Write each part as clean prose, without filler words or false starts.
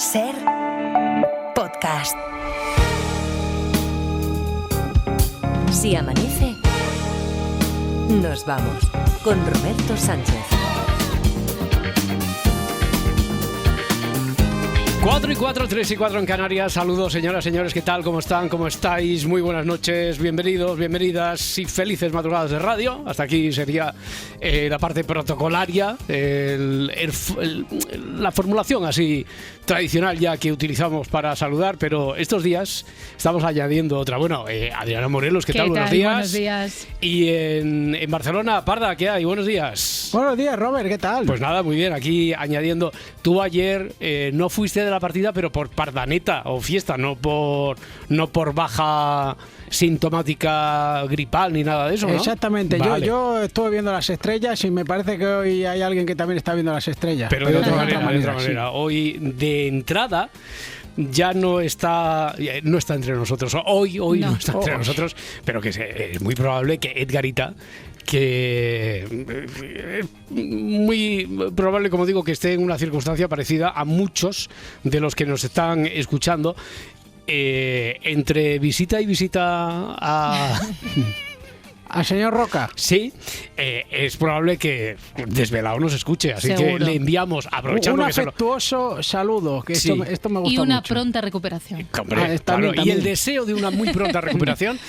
Ser podcast. Si amanece, nos vamos con Roberto Sánchez. 4 y 4, 3 y 4 en Canarias. Saludos, señoras, señores, ¿qué tal? ¿Cómo están? ¿Cómo estáis? Muy buenas noches, bienvenidos, bienvenidas y felices madrugadas de radio. Hasta aquí sería la parte protocolaria, la formulación así tradicional ya que utilizamos para saludar, pero estos días estamos añadiendo otra. Bueno, Adriana Morelos, ¿qué tal? Buenos días. Buenos días. Y en Barcelona, Parda, ¿qué hay? Buenos días. Buenos días, Robert, ¿qué tal? Pues nada, muy bien, aquí añadiendo. Tú ayer no fuiste de la partida, pero por pardaneta o fiesta, no por baja sintomática gripal ni nada de eso, ¿no? Exactamente, vale. yo estuve viendo las estrellas y me parece que hoy hay alguien que también está viendo las estrellas. Pero de otra manera, manera. Sí. Hoy, de entrada, ya no está entre nosotros. Hoy no está entre nosotros, pero que es muy probable que Edgarita, que muy probable, como digo, que esté en una circunstancia parecida a muchos de los que nos están escuchando, entre visita y visita ¿Al señor Roca? Sí, es probable que desvelado nos escuche, así Seguro. que le enviamos, aprovechando un que afectuoso saludo, que Sí. esto me gusta Y una mucho. pronta recuperación. Hombre, También. y el deseo de una muy pronta recuperación,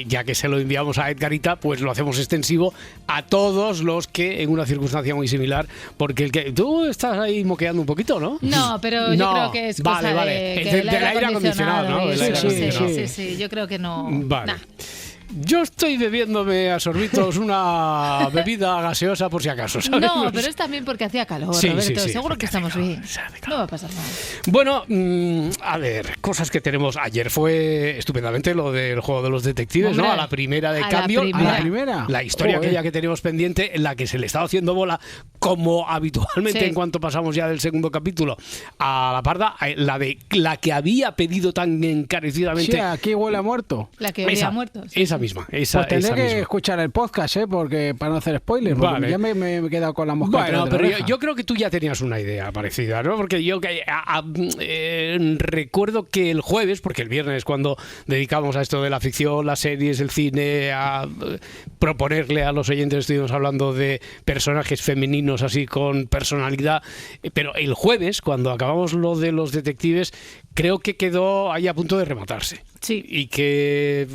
ya que se lo enviamos a Edgarita, pues lo hacemos extensivo a todos los que en una circunstancia muy similar, porque tú estás ahí moqueando un poquito, ¿no? No, pero yo creo que es cosa vale. de Del aire acondicionado, ¿no? Del aire acondicionado. Sí, yo creo que no. Vale. Nah. Yo estoy bebiéndome a sorbitos una bebida gaseosa por si acaso, ¿sabes? No, pero es también porque hacía calor, Sí, Roberto. sí, Seguro porque que estamos hace calor, bien. se hace No calor. va a pasar nada. Bueno, a ver, cosas que tenemos. Ayer fue estupendamente lo del juego de los detectives, Hombre, ¿no? A la primera de a la cambio. primera. ¿A la primera? La historia Joder. aquella que tenemos pendiente, en la que se le estaba haciendo bola, como habitualmente Sí. en cuanto pasamos ya del segundo capítulo a la Parda, la que había pedido tan encarecidamente. Sí, aquí huele a muerto. La que había muerto. Sí. Esa misma. Pues tendré esa que misma. escuchar el podcast, porque para no hacer spoilers, porque Vale. ya me he quedado con la mosca Bueno, detrás de la pero oreja. yo creo que tú ya tenías una idea parecida, ¿no? Porque yo recuerdo que el jueves, porque el viernes cuando dedicamos a esto de la ficción, las series, el cine, a proponerle a los oyentes, estuvimos hablando de personajes femeninos así con personalidad, pero el jueves, cuando acabamos lo de los detectives, creo que quedó ahí a punto de rematarse. Sí. Y que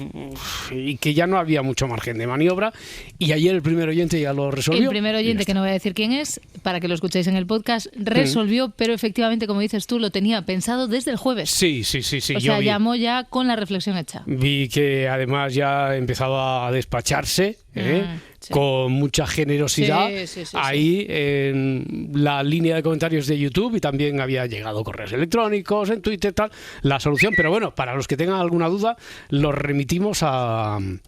ya no había mucho margen de maniobra, y ayer el primer oyente ya lo resolvió. El primer oyente, que no voy a decir quién es, para que lo escuchéis en el podcast, resolvió, pero efectivamente, como dices tú, lo tenía pensado desde el jueves. Sí. O sea, llamó ya con la reflexión hecha. Vi que además ya ha empezado a despacharse sí. con mucha generosidad Sí. ahí en la línea de comentarios de YouTube, y también había llegado correos electrónicos, en Twitter, tal, la solución. Pero bueno, para los que tengan alguna duda, los remitimos al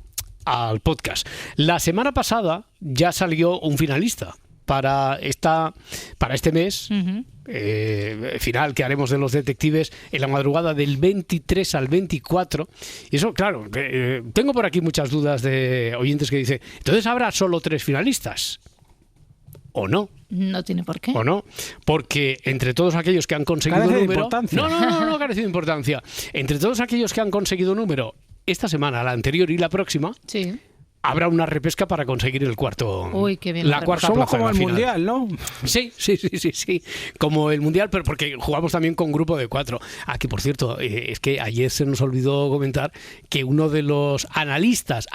podcast. La semana pasada ya salió un finalista para este mes. Ujú. Final que haremos de los detectives en la madrugada del 23 al 24. Y eso, claro, tengo por aquí muchas dudas de oyentes que dicen, entonces habrá solo 3 finalistas, ¿o no? No tiene por qué. ¿O no? Porque entre todos aquellos que han conseguido Carece de número... importancia. No carece de importancia. Entre todos aquellos que han conseguido número esta semana, la anterior y la próxima, Sí. habrá una repesca para conseguir el cuarto. Uy, qué bien. La cuarta Somos plaza en como la el final. Mundial, ¿no? Sí, como el Mundial, pero porque jugamos también con grupo de 4. Que por cierto, es que ayer se nos olvidó comentar que uno de los analistas,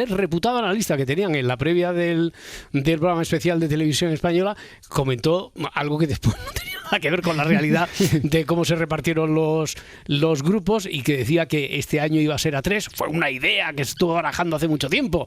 reputado analista que tenían en la previa del programa especial de Televisión Española, comentó algo que después no tenía nada que ver con la realidad de cómo se repartieron los grupos, y que decía que este año iba a ser a 3. Fue una idea que se estuvo barajando hace mucho tiempo,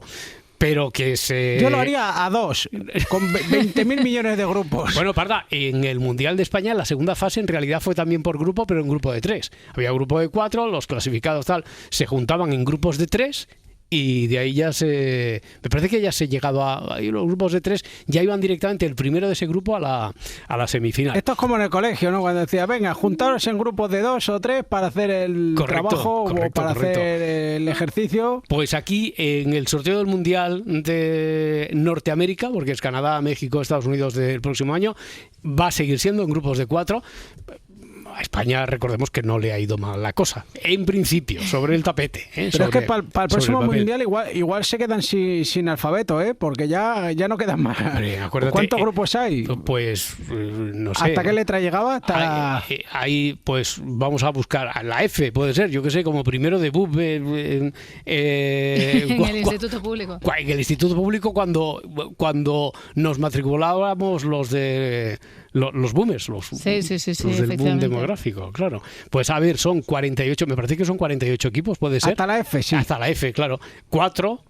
pero que se... Yo lo haría a 2, con 20.000 millones de grupos. Bueno, Parda, en el Mundial de España la segunda fase en realidad fue también por grupo, pero en grupo de 3. Había grupo de 4, los clasificados tal se juntaban en grupos de 3, y de ahí ya me parece que ya se llegado a los grupos de 3, ya iban directamente el primero de ese grupo a la semifinal. Esto es como en el colegio, ¿no? Cuando decía, venga, juntaros en grupos de 2 o 3 para hacer el trabajo o para hacer el ejercicio. Pues aquí, en el sorteo del Mundial de Norteamérica, porque es Canadá, México, Estados Unidos del próximo año, va a seguir siendo en grupos de 4. a España recordemos que no le ha ido mal la cosa, en principio, sobre el tapete. Pero es que para el próximo Mundial igual se quedan sin alfabeto, porque ya no quedan más. ¿Cuántos grupos hay? Pues no sé. ¿Hasta qué letra llegaba? Ahí pues vamos a buscar a la F, puede ser, yo qué sé, como primero de BUP en el Instituto Público. En el Instituto Público cuando nos matriculábamos los boomers, los del boom demográfico, claro. Pues a ver, son 48, me parece que son 48 equipos, puede ser. Hasta la F, sí. Hasta la F, claro. 4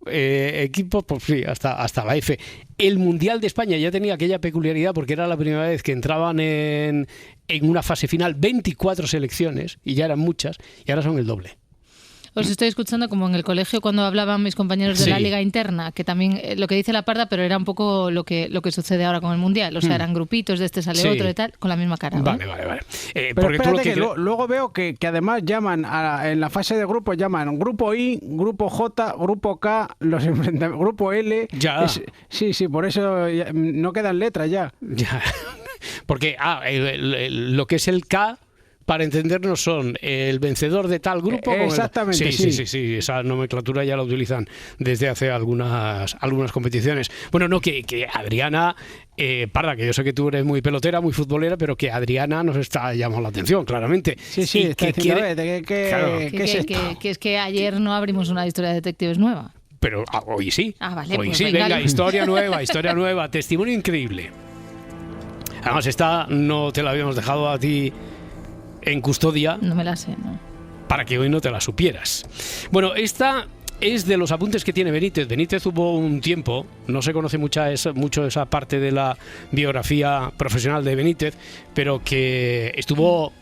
equipos, pues sí, hasta la F. El Mundial de España ya tenía aquella peculiaridad porque era la primera vez que entraban en una fase final 24 selecciones, y ya eran muchas, y ahora son el doble. Os estoy escuchando como en el colegio cuando hablaban mis compañeros de la liga interna, que también lo que dice la Parda, pero era un poco lo que sucede ahora con el Mundial. O sea, eran grupitos, de este sale otro y tal, con la misma cara. Vale. Pero espérate que luego veo que además llaman en la fase de grupos, llaman Grupo I, Grupo J, Grupo K, Grupo L. Ya. Sí, por eso no quedan letras ya. Ya. Porque lo que es el K, para entendernos, son el vencedor de tal grupo. Exactamente, sí. Esa nomenclatura ya la utilizan desde hace algunas competiciones. Bueno, no, que Adriana, Parda, que yo sé que tú eres muy pelotera, muy futbolera, pero que Adriana nos está llamando la atención, claramente. Sí, está diciendo, ¿qué es esto? Que es que ayer no abrimos una historia de detectives nueva. Pero hoy sí. Vale, hoy pues sí, venga, historia nueva, testimonio increíble. Además, esta no te la habíamos dejado a ti en custodia. No me la sé, ¿no? Para que hoy no te la supieras. Bueno, esta es de los apuntes que tiene Benítez. Benítez hubo un tiempo, no se conoce mucho esa parte de la biografía profesional de Benítez, pero que estuvo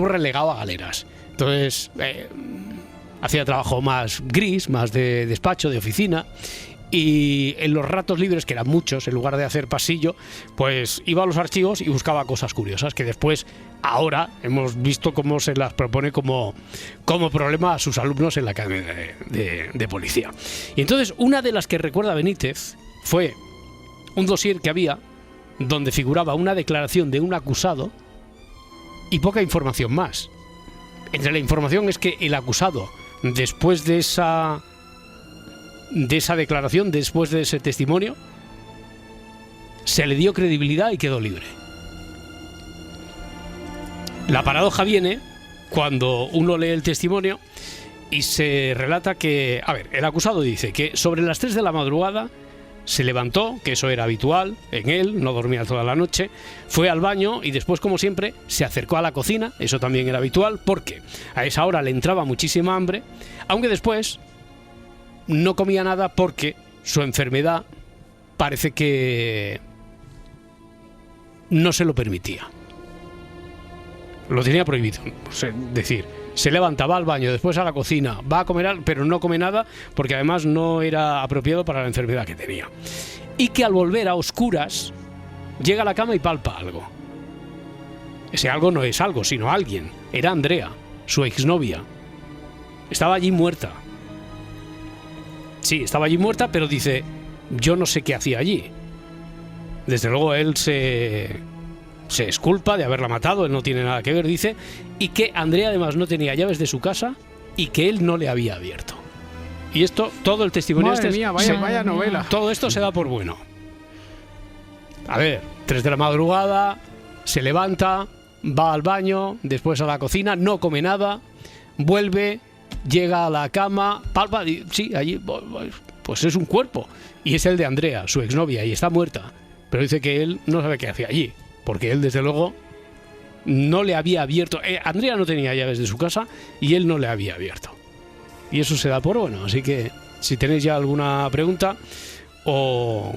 relegado a galeras. Entonces, hacía trabajo más gris, más de despacho, de oficina. Y en los ratos libres, que eran muchos, en lugar de hacer pasillo, pues iba a los archivos y buscaba cosas curiosas que después, ahora, hemos visto cómo se las propone como problema a sus alumnos en la Academia de Policía. Y entonces, una de las que recuerda Benítez fue un dossier que había donde figuraba una declaración de un acusado y poca información más. Entre la información es que el acusado, después de esa declaración, después de ese testimonio, se le dio credibilidad y quedó libre. La paradoja viene cuando uno lee el testimonio y se relata que, el acusado dice que sobre las 3 de la madrugada se levantó, que eso era habitual en él, no dormía toda la noche, fue al baño y después, como siempre, se acercó a la cocina, eso también era habitual, porque a esa hora le entraba muchísima hambre, aunque después no comía nada porque su enfermedad parece que no se lo permitía. Lo tenía prohibido. Es decir, se levantaba al baño, después a la cocina, va a comer algo, pero no come nada porque además no era apropiado para la enfermedad que tenía. Y que al volver a oscuras llega a la cama y palpa algo. Ese algo no es algo, sino alguien. Era Andrea, su exnovia. Estaba allí muerta. Sí, estaba allí muerta, pero dice, yo no sé qué hacía allí. Desde luego él se exculpa de haberla matado, él no tiene nada que ver, dice, y que Andrea además no tenía llaves de su casa y que él no le había abierto. Y esto, todo el testimonio... Madre mía, vaya novela. Todo esto se da por bueno. 3 de la madrugada, se levanta, va al baño, después a la cocina, no come nada, vuelve... Llega a la cama, palpa, y sí, allí pues es un cuerpo. Y es el de Andrea, su exnovia, y está muerta. Pero dice que él no sabe qué hacía allí, porque él desde luego no le había abierto. Andrea no tenía llaves de su casa y él no le había abierto. Y eso se da por bueno. Así que si tenéis ya alguna pregunta o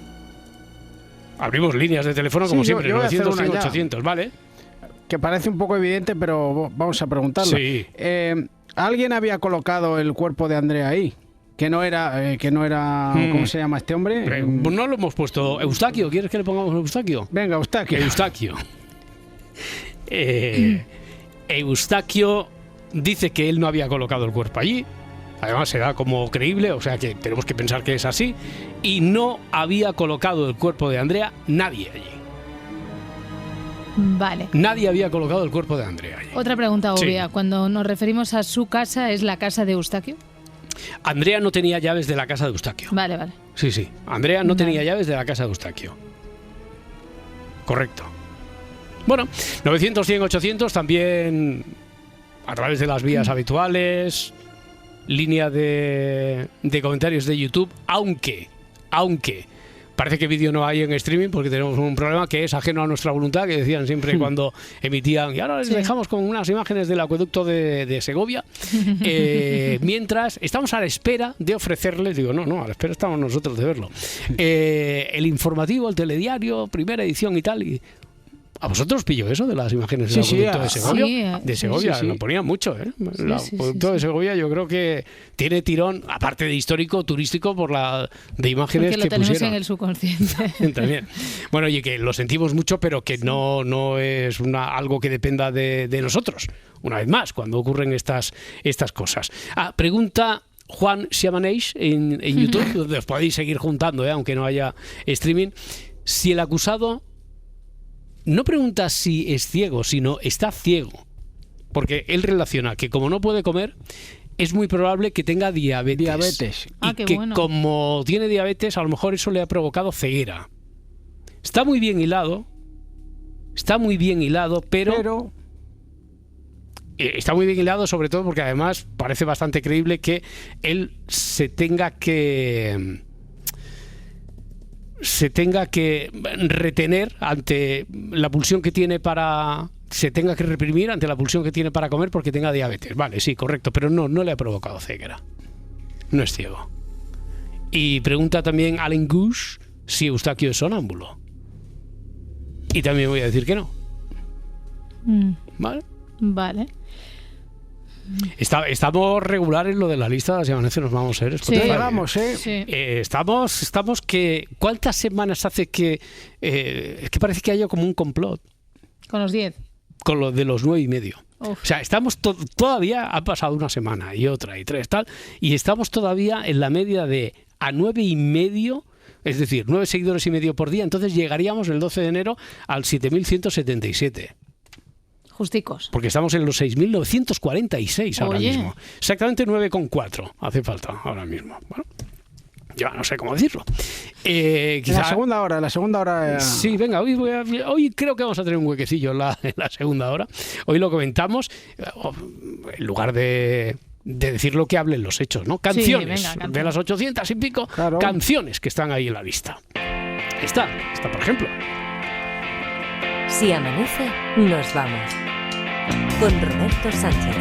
abrimos líneas de teléfono como siempre, 900 y 800, ¿vale? Que parece un poco evidente, pero vamos a preguntarlo. Sí. ¿Alguien había colocado el cuerpo de Andrea ahí? Que no era ¿cómo se llama este hombre? No lo hemos puesto. Eustaquio, ¿quieres que le pongamos Eustaquio? Venga, Eustaquio. Eustaquio dice que él no había colocado el cuerpo allí. Además se da como creíble, o sea que tenemos que pensar que es así. Y no había colocado el cuerpo de Andrea nadie allí. Vale. Nadie había colocado el cuerpo de Andrea allí. Otra pregunta obvia. Sí. Cuando nos referimos a su casa, ¿es la casa de Eustaquio? Andrea no tenía llaves de la casa de Eustaquio. Vale. Sí. Andrea no tenía llaves de la casa de Eustaquio. Correcto. Bueno, 900, 100, 800 también a través de las vías habituales, línea de comentarios de YouTube, aunque parece que vídeo no hay en streaming porque tenemos un problema que es ajeno a nuestra voluntad, que decían siempre cuando emitían, y ahora les dejamos con unas imágenes del acueducto de Segovia, mientras estamos a la espera de ofrecerles, digo, no, a la espera estamos nosotros de verlo, el informativo, el telediario, primera edición y tal, y ¿a vosotros pilló eso de las imágenes del acueducto de Segovia? De Segovia, lo ponían mucho, ¿eh? El acueducto de Segovia yo creo que tiene tirón, aparte de histórico, turístico, por la de imágenes porque que pusieron. lo tenemos en el subconsciente. También. Bueno, oye, que lo sentimos mucho, pero que no es algo que dependa de nosotros. Una vez más, cuando ocurren estas cosas. Pregunta Juan Siamaneix en YouTube, donde os podéis seguir juntando, aunque no haya streaming. Si el acusado... No pregunta si es ciego, sino está ciego. Porque él relaciona que como no puede comer, es muy probable que tenga diabetes. Y que como tiene diabetes, a lo mejor eso le ha provocado ceguera. Está muy bien hilado, pero... Está muy bien hilado sobre todo porque además parece bastante creíble que él se tenga que retener ante la pulsión que tiene se tenga que reprimir ante la pulsión que tiene para comer porque tenga diabetes. Vale, sí, correcto, pero no le ha provocado ceguera. No es ciego. Y pregunta también Alan Gush si Eustaquio es sonámbulo. Y también voy a decir que no. Vale. Estamos regulares en lo de la lista de las llamadas que nos vamos a ver. Sí, vamos, sí. Estamos que... ¿Cuántas semanas hace que... es que parece que haya como un complot. Con los 10. Con lo de los 9,5. O sea, estamos todavía... Ha pasado una semana y otra y 3, tal. Y estamos todavía en la media de a 9,5... Es decir, 9 seguidores y medio por día. Entonces llegaríamos el 12 de enero al 7.177. Justicos. Porque estamos en los 6.946 ahora mismo. Exactamente 9,4 hace falta ahora mismo. Bueno, yo no sé cómo decirlo. Quizá... La segunda hora... Sí, venga, hoy creo que vamos a tener un huequecillo en la segunda hora. Hoy lo comentamos. En lugar de decir lo que hablen los hechos, ¿no? Canciones. Sí, venga, de las 800 y pico, claro. Canciones que están ahí en la lista. Esta por ejemplo. Si amanece, nos vamos. Con Roberto Sánchez.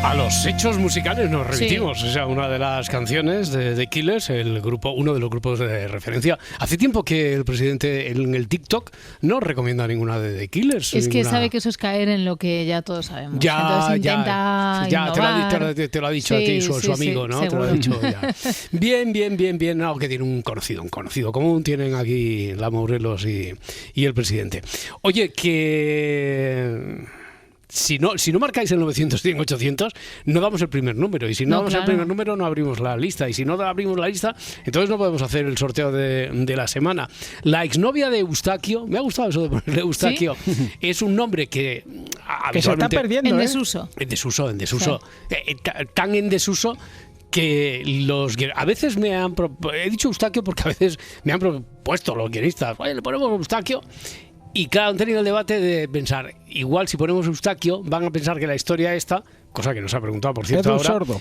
A los hechos musicales nos remitimos, sí. O sea, una de las canciones de The Killers, uno de los grupos de referencia. Hace tiempo que el presidente en el TikTok no recomienda ninguna de The Killers. Es que sabe que eso es caer en lo que ya todos sabemos. Entonces intenta innovar. Te lo ha dicho a ti su amigo, ¿no? Seguro. Te lo ha dicho ya. Bien. No, que tiene un conocido común, tienen aquí la Morelos y el presidente. Oye, que... Si no marcáis el 900-100-800, no damos el primer número. Y si no damos el primer número, no abrimos la lista. Y si no abrimos la lista, entonces no podemos hacer el sorteo de la semana. La exnovia de Eustaquio, me ha gustado eso de ponerle Eustaquio, ¿sí? Es un nombre que se está perdiendo. En desuso. En desuso. Sí. Tan en desuso que a veces he dicho Eustaquio porque a veces me han propuesto los guionistas, oye, le ponemos Eustaquio. Y claro, han tenido el debate de pensar, igual si ponemos Eustaquio, van a pensar que la historia esta, cosa que nos ha preguntado, por cierto, ahora... sordo.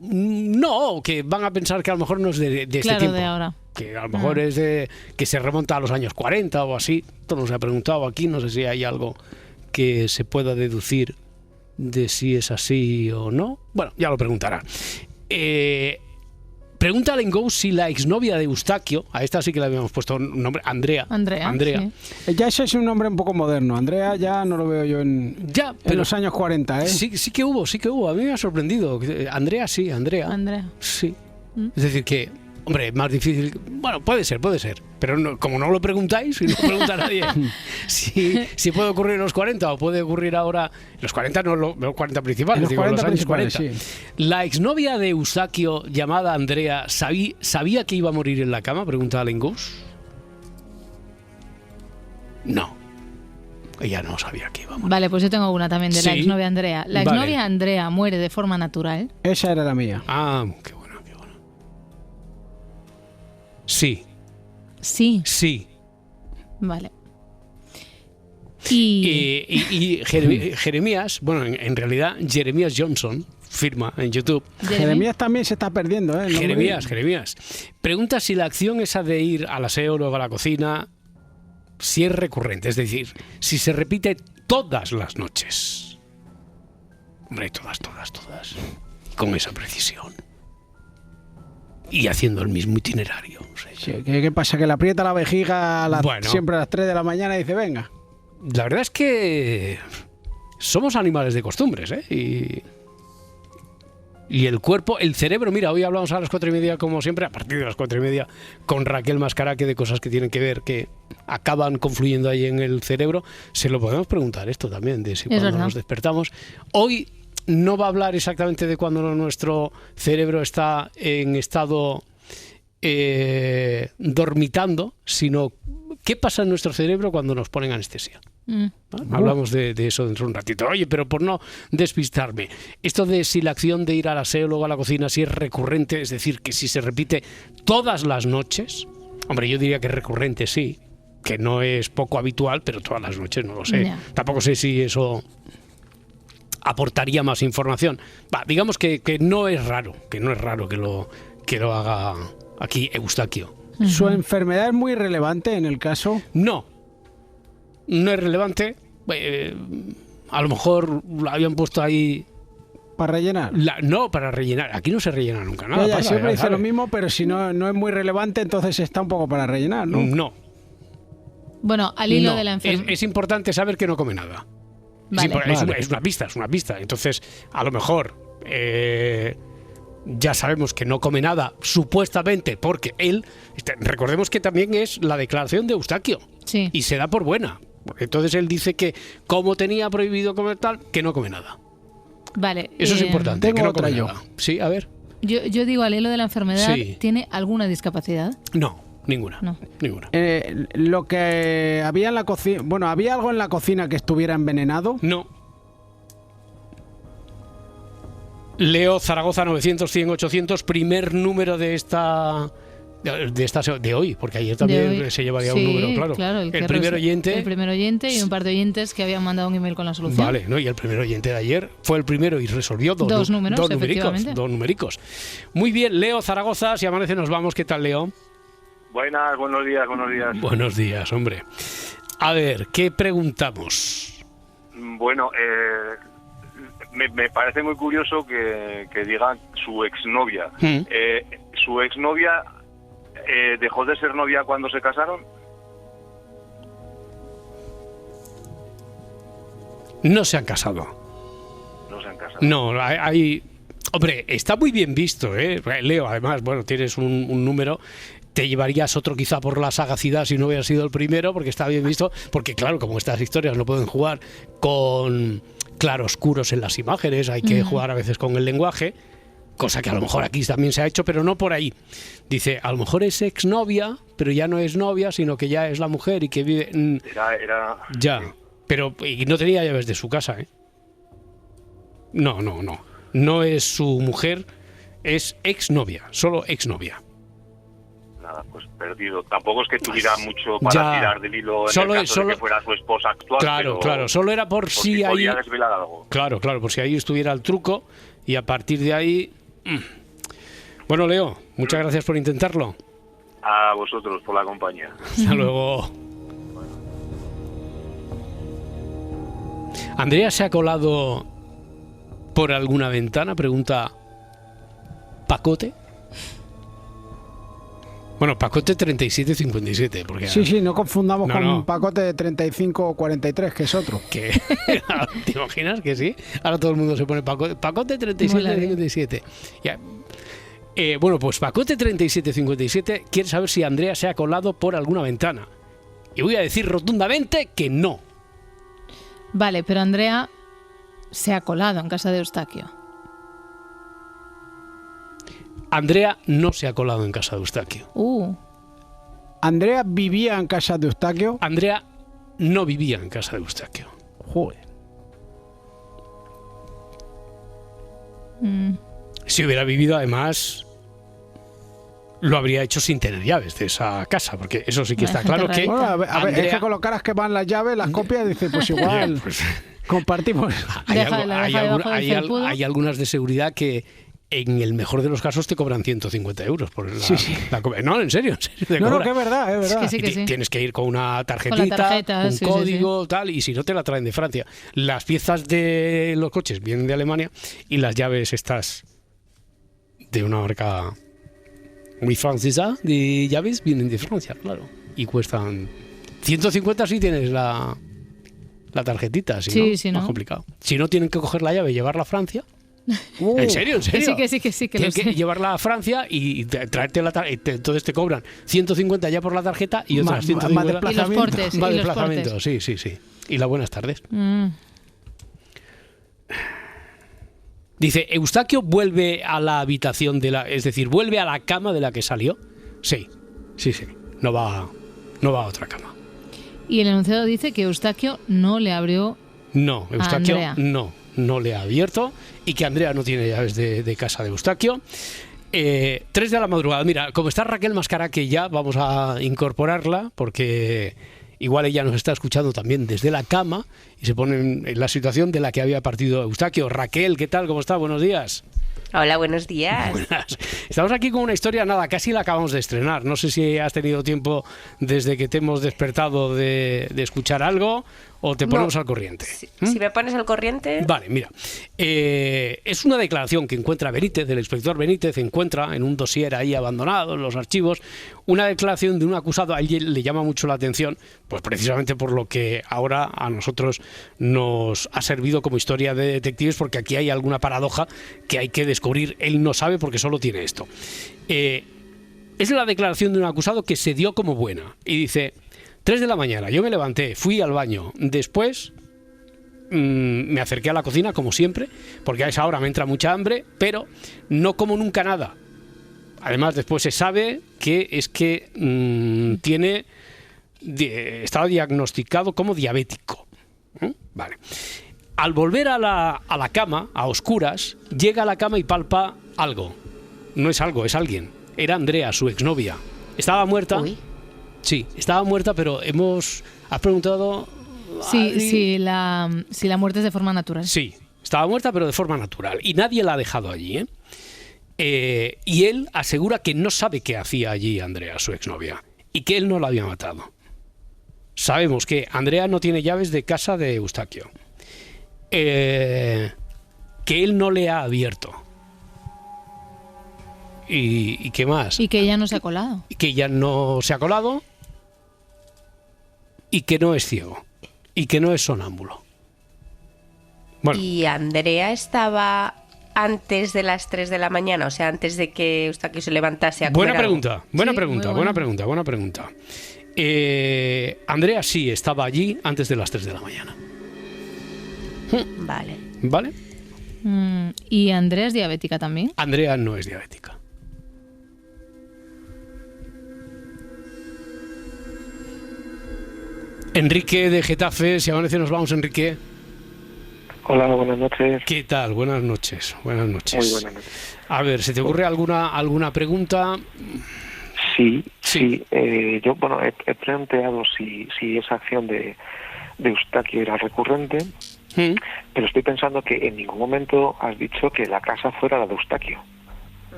No, que van a pensar que a lo mejor no es de este tiempo. De ahora. Que a lo mejor es que se remonta a los años 40 o así. Esto nos ha preguntado aquí, no sé si hay algo que se pueda deducir de si es así o no. Bueno, ya lo preguntará. Pregúntale en Go si la exnovia de Eustaquio, a esta sí que le habíamos puesto un nombre, Andrea. Sí. Ya ese es un nombre un poco moderno. Andrea ya no lo veo yo en los años 40, ¿eh? Sí que hubo. A mí me ha sorprendido. Andrea. Sí. Es decir que, hombre, más difícil... Bueno, puede ser. Pero no, como no lo preguntáis, y no lo pregunta nadie, si puede ocurrir en los 40 o puede ocurrir ahora... Los 40 no los 40 principales, los años 40. Sí. La exnovia de Eustaquio, llamada Andrea, ¿sabía que iba a morir en la cama? Pregunta Allen Ghost. No. Ella no sabía que iba a morir. Vale, pues yo tengo una también de la exnovia Andrea. La exnovia Andrea muere de forma natural. Esa era la mía. Ah, qué bueno. Sí. Vale. Y Jeremías, bueno, en realidad Jeremías Johnson firma en YouTube. Jeremías también se está perdiendo, ¿eh? Jeremías. Pregunta si la acción esa de ir al aseo, luego a la cocina, si es recurrente, es decir, si se repite todas las noches. Hombre, todas. Con esa precisión. Y haciendo el mismo itinerario. Sí, ¿qué pasa? Que le aprieta la vejiga siempre a las 3 de la mañana y dice, venga. La verdad es que somos animales de costumbres, ¿eh? Y el cuerpo, el cerebro, mira, hoy hablamos a las 4:30, como siempre, a partir de las 4:30, con Raquel Mascaraque, de cosas que tienen que ver, que acaban confluyendo ahí en el cerebro. Se lo podemos preguntar esto también, de si cuando nos despertamos. Hoy no va a hablar exactamente de cuando nuestro cerebro está en estado dormitando, sino qué pasa en nuestro cerebro cuando nos ponen anestesia. Hablamos de eso dentro de un ratito. Oye, pero por no despistarme, esto de si la acción de ir al aseo, luego a la cocina, si es recurrente, es decir, que si se repite todas las noches, hombre, yo diría que es recurrente, sí, que no es poco habitual, pero todas las noches no lo sé. Tampoco sé si eso aportaría más información. Digamos que no es raro que lo haga aquí Eustaquio. ¿Su enfermedad es muy relevante en el caso? No es relevante. A lo mejor la habían puesto ahí ¿para rellenar? No, para rellenar. Aquí no se rellena nunca nada. Ya, siempre dice lo mismo, pero si no es muy relevante, entonces está un poco para rellenar, ¿no? No. Bueno, al hilo de la enfermedad. Es importante saber que no come nada. Es una pista. Entonces, a lo mejor ya sabemos que no come nada, supuestamente, porque él... Recordemos que también es la declaración de Eustaquio. Sí. Y se da por buena. Entonces él dice que, como tenía prohibido comer tal, que no come nada. Vale. Eso es importante. Tengo otra yo. Sí, a ver. Yo digo, al hilo de la enfermedad, ¿tiene alguna discapacidad? No, ninguna. No. Ninguna. Lo que había en la cocina... Bueno, ¿había algo en la cocina que estuviera envenenado? No. Leo Zaragoza 900-100-800, primer número de hoy, porque ayer también se llevaría un número, claro. El primer oyente. El primer oyente y un par de oyentes que habían mandado un email con la solución. Vale, ¿no? Y el primer oyente de ayer fue el primero y resolvió dos numéricos. Muy bien, Leo Zaragoza, si amanece nos vamos. ¿Qué tal, Leo? Buenos días. Buenos días, hombre. A ver, ¿qué preguntamos? Bueno, me parece muy curioso que digan su exnovia. ¿Su exnovia dejó de ser novia cuando se casaron? No se han casado. No, hay... Hombre, está muy bien visto, ¿eh? Leo, además, bueno, tienes un número... Te llevarías otro quizá por la sagacidad si no hubiera sido el primero, porque está bien visto, porque claro, como estas historias no pueden jugar con claroscuros en las imágenes, hay que jugar a veces con el lenguaje, cosa que a lo mejor aquí también se ha hecho, pero no por ahí. Dice, a lo mejor es exnovia, pero ya no es novia, sino que ya es la mujer y que vive... Era... Ya, pero y no tenía llaves de su casa, ¿eh? No. No es su mujer, es exnovia, solo exnovia. Nada, pues perdido. Tampoco es que tuviera mucho para tirar del hilo en el caso de que fuera su esposa actual. Claro, solo era por si ahí... podía desvelar algo. Claro, por si ahí estuviera el truco y a partir de ahí... Bueno, Leo, muchas gracias por intentarlo. A vosotros por la compañía. Hasta luego. Andrea se ha colado por alguna ventana, pregunta Pacote. Bueno, Pacote 3757. Porque sí, no confundamos con Pacote de 3543, que es otro. ¿Qué? ¿Te imaginas que sí? Ahora todo el mundo se pone Pacote 3757. Bueno, pues Pacote 3757 quiere saber si Andrea se ha colado por alguna ventana. Y voy a decir rotundamente que no. Vale, pero Andrea se ha colado en casa de Eustaquio. Andrea no se ha colado en casa de Eustaquio. ¿Andrea vivía en casa de Eustaquio? Andrea no vivía en casa de Eustaquio. Joder. Si hubiera vivido, además, lo habría hecho sin tener llaves de esa casa, porque eso sí que está claro que... Bueno, a ver, es que con lo caras que van las llaves, las copias, dice, pues igual, compartimos. Hay algunas de seguridad que... En el mejor de los casos te cobran 150 euros por la copia. No, en serio. No, que es verdad. Es que sí. Tienes que ir con una tarjetita, un código, tal, y si no te la traen de Francia. Las piezas de los coches vienen de Alemania y las llaves estas de una marca muy francesa de llaves vienen de Francia, claro. Y cuestan 150 si tienes la tarjetita, si no, más complicado. Si no, tienen que coger la llave y llevarla a Francia. ¿En serio? Que sí. Tienes que llevarla a Francia y traerte la tarjeta. Entonces te cobran 150 ya por la tarjeta y otras 150 y los portes. desplazamiento. Sí. Y las buenas tardes. Dice, Eustaquio vuelve a la habitación es decir, vuelve a la cama de la que salió. Sí. No va a otra cama. Y el enunciado dice que Eustaquio no le abrió. No, Eustaquio no le ha abierto y que Andrea no tiene llaves de casa de Eustaquio. 3 de la madrugada. Mira, como está Raquel Mascaraque ya, vamos a incorporarla porque igual ella nos está escuchando también desde la cama y se pone en la situación de la que había partido Eustaquio. Raquel, ¿qué tal? ¿Cómo está? Buenos días. Hola, buenos días. Buenas. Estamos aquí con una historia, casi la acabamos de estrenar. No sé si has tenido tiempo desde que te hemos despertado de escuchar algo o te ponemos al corriente. Si me pones al corriente... Vale, mira. Es una declaración que encuentra Benítez, el inspector Benítez, encuentra en un dossier ahí abandonado en los archivos, una declaración de un acusado. A él le llama mucho la atención, pues precisamente por lo que ahora a nosotros nos ha servido como historia de detectives, porque aquí hay alguna paradoja que hay que descubrir. Él no sabe porque solo tiene esto. Es la declaración de un acusado que se dio como buena y dice: 3 de la mañana, yo me levanté, fui al baño, después me acerqué a la cocina, como siempre, porque a esa hora me entra mucha hambre, pero no como nunca nada. Además, después se sabe que es que estaba diagnosticado como diabético. Vale. Al volver a la cama, a oscuras, llega a la cama y palpa algo. No es algo, es alguien. Era Andrea, su exnovia. Estaba muerta. Uy. Sí, estaba muerta, pero has preguntado... Si la muerte es de forma natural. Sí, estaba muerta, pero de forma natural. Y nadie la ha dejado allí, y él asegura que no sabe qué hacía allí Andrea, su exnovia, y que él no la había matado. Sabemos que Andrea no tiene llaves de casa de Eustaquio. Que él no le ha abierto. ¿Y qué más? Y que ella no se ha colado. Y que ella no se ha colado. Y que no es ciego. Y que no es sonámbulo. Bueno. ¿Y Andrea estaba antes de las 3 de la mañana? O sea, antes de que Eustaquio se levantase a comer algo. Buena pregunta. Andrea sí estaba allí antes de las 3 de la mañana. Vale. ¿Y Andrea es diabética también? Andrea no es diabética. Enrique de Getafe, si amanece nos vamos, Enrique. Hola, buenas noches. ¿Qué tal? Buenas noches. Muy buenas noches. A ver, ¿se te ocurre alguna pregunta? Sí. Yo, he planteado si esa acción de Eustaquio era recurrente, pero estoy pensando que en ningún momento has dicho que la casa fuera la de Eustaquio.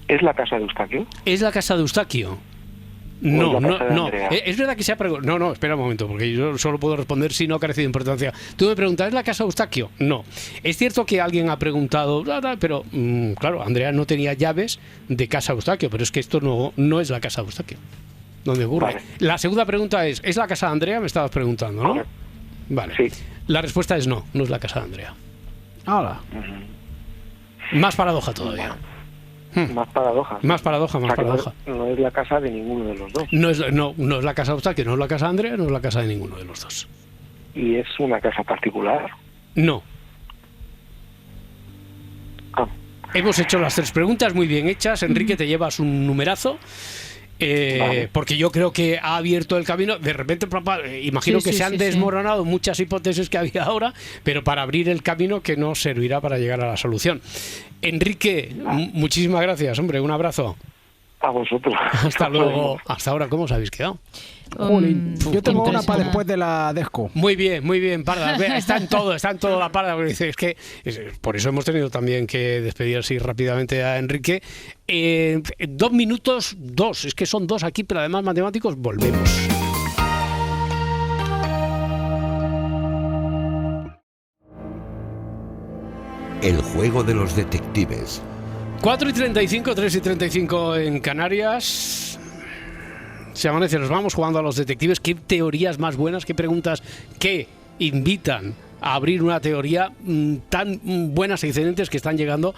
¿Es la casa de Eustaquio? ¿Es la casa de Eustaquio? No. Es verdad que se ha preguntado. No, espera un momento, porque yo solo puedo responder si no ha carecido de importancia. Tú me preguntas, ¿es la casa de Eustaquio? No. Es cierto que alguien ha preguntado, pero claro, Andrea no tenía llaves de casa de Eustaquio, pero es que esto no es la casa de Eustaquio. ¿Dónde ocurre? Vale. La segunda pregunta ¿es la casa de Andrea? Me estabas preguntando, ¿no? Vale. Sí. La respuesta es no es la casa de Andrea. Hola. Más paradoja todavía. Más paradoja. Más paradoja. No es la casa de ninguno de los dos. No es la casa de Eustaquio, no es la casa de Andrea, no es la casa de ninguno de los dos. ¿Y es una casa particular? No. Hemos hecho las 3 preguntas muy bien hechas. Enrique, te llevas un numerazo. Vale. Porque yo creo que ha abierto el camino. De repente, imagino que se han desmoronado muchas hipótesis que había ahora, pero para abrir el camino que nos servirá para llegar a la solución. Enrique, muchísimas gracias, hombre, un abrazo. A vosotros. Hasta luego. Hasta ahora, ¿cómo os habéis quedado? Yo tengo una para después de la Desco. Muy bien, Parda. Está en todo la Parda. Es que por eso hemos tenido también que despedir así rápidamente a Enrique. 2 minutos, es que son 2 aquí, pero además matemáticos, volvemos. El juego de los detectives. 4:35, 3:35 en Canarias. Se amanece, nos vamos jugando a los detectives. ¿Qué teorías más buenas? ¿Qué preguntas que invitan a abrir una teoría tan buenas y excelentes que están llegando?